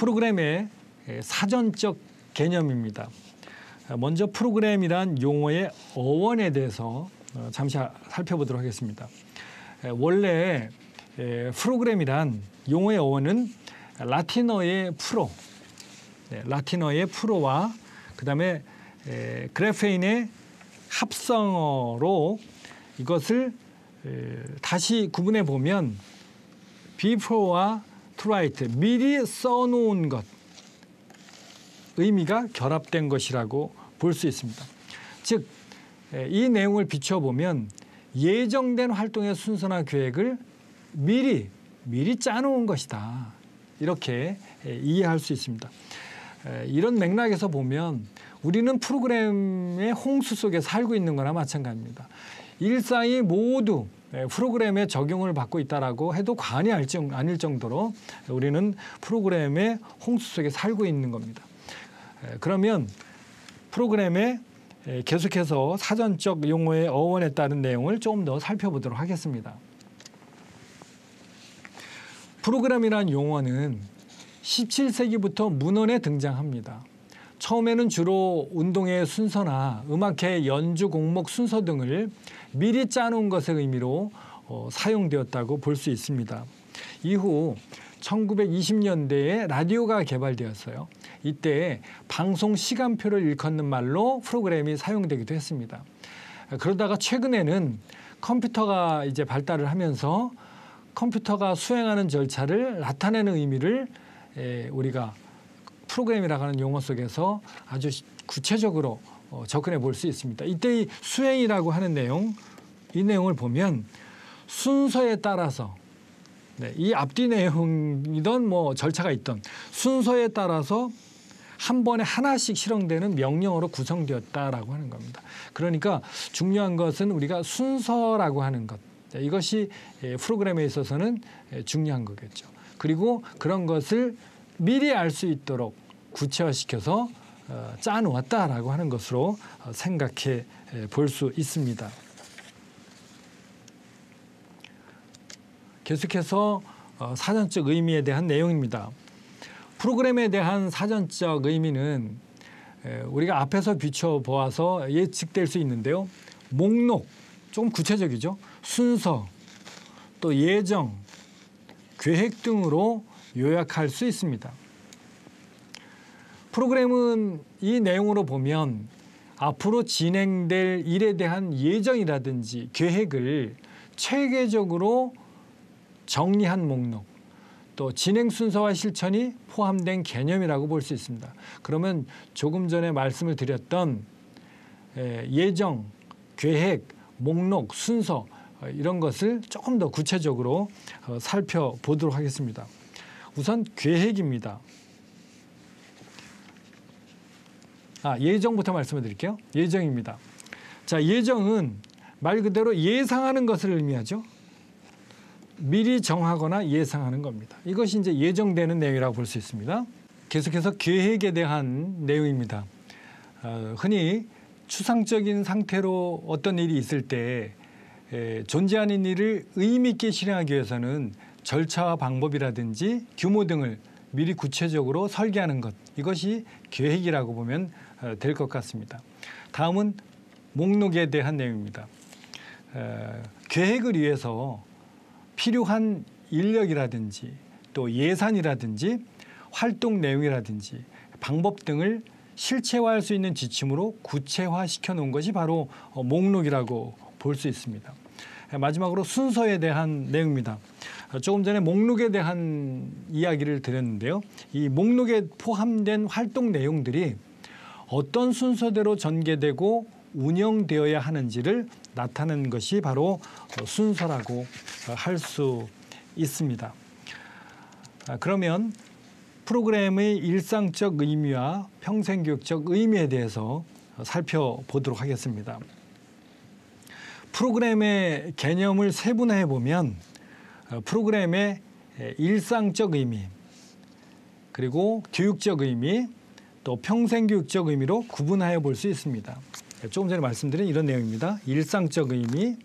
프로그램의 사전적 개념입니다. 먼저 프로그램이란 용어의 어원에 대해서 잠시 살펴보도록 하겠습니다. 원래 프로그램이란 용어의 어원은 라틴어의 프로, 라틴어의 프로와 그다음에 그래페인의 합성어로 이것을 다시 구분해 보면 before와 to write, 미리 써놓은 것, 의미가 결합된 것이라고 볼 수 있습니다. 즉, 이 내용을 비춰보면 예정된 활동의 순서나 계획을 미리 짜놓은 것이다. 이렇게 이해할 수 있습니다. 이런 맥락에서 보면 우리는 프로그램의 홍수 속에 살고 있는 거나 마찬가지입니다. 일상이 모두 프로그램에 적용을 받고 있다라고 해도 과언이 아닐 정도로 우리는 프로그램의 홍수 속에 살고 있는 겁니다. 그러면 프로그램에 계속해서 사전적 용어의 어원에 따른 내용을 조금 더 살펴보도록 하겠습니다. 프로그램이라는 용어는 17세기부터 문헌에 등장합니다. 처음에는 주로 운동회 순서나 음악회 연주 곡목 순서 등을 미리 짜놓은 것의 의미로 사용되었다고 볼 수 있습니다. 이후 1920년대에 라디오가 개발되었어요. 이때 방송 시간표를 일컫는 말로 프로그램이 사용되기도 했습니다. 그러다가 최근에는 컴퓨터가 이제 발달을 하면서 컴퓨터가 수행하는 절차를 나타내는 의미를 우리가 프로그램이라고 하는 용어 속에서 아주 구체적으로 접근해 볼 수 있습니다. 이때 이 수행이라고 하는 내용, 이 내용을 보면 순서에 따라서 이 앞뒤 내용이든 뭐 절차가 있던 순서에 따라서 한 번에 하나씩 실행되는 명령어로 구성되었다라고 하는 겁니다. 그러니까 중요한 것은 우리가 순서라고 하는 것, 이것이 프로그램에 있어서는 중요한 거겠죠. 그리고 그런 것을 미리 알 수 있도록 구체화시켜서 짜놓았다라고 하는 것으로 생각해 볼 수 있습니다. 계속해서 사전적 의미에 대한 내용입니다. 프로그램에 대한 사전적 의미는 우리가 앞에서 비춰보아서 예측될 수 있는데요. 목록, 조금 구체적이죠. 순서, 또 예정, 계획 등으로 요약할 수 있습니다. 프로그램은 이 내용으로 보면 앞으로 진행될 일에 대한 예정이라든지 계획을 체계적으로 정리한 목록, 또 진행 순서와 실천이 포함된 개념이라고 볼 수 있습니다. 그러면 조금 전에 말씀을 드렸던 예정, 계획, 목록, 순서 이런 것을 조금 더 구체적으로 살펴보도록 하겠습니다. 우선 계획입니다. 예정부터 말씀을 드릴게요. 예정입니다. 자, 예정은 말 그대로 예상하는 것을 의미하죠. 미리 정하거나 예상하는 겁니다. 이것이 이제 예정되는 내용이라고 볼 수 있습니다. 계속해서 계획에 대한 내용입니다. 흔히 추상적인 상태로 어떤 일이 있을 때 존재하는 일을 의미 있게 실행하기 위해서는 절차와 방법이라든지 규모 등을 미리 구체적으로 설계하는 것, 이것이 계획이라고 보면 될 것 같습니다. 다음은 목록에 대한 내용입니다. 계획을 위해서 필요한 인력이라든지 또 예산이라든지 활동 내용이라든지 방법 등을 실체화할 수 있는 지침으로 구체화시켜 놓은 것이 바로 목록이라고 볼 수 있습니다. 마지막으로 순서에 대한 내용입니다. 조금 전에 목록에 대한 이야기를 드렸는데요. 이 목록에 포함된 활동 내용들이 어떤 순서대로 전개되고 운영되어야 하는지를 나타내는 것이 바로 순서라고 할 수 있습니다. 그러면 프로그램의 일상적 의미와 평생교육적 의미에 대해서 살펴보도록 하겠습니다. 프로그램의 개념을 세분화해 보면 프로그램의 일상적 의미, 그리고 교육적 의미, 또 평생교육적 의미로 구분하여 볼 수 있습니다. 조금 전에 말씀드린 이런 내용입니다. 일상적 의미,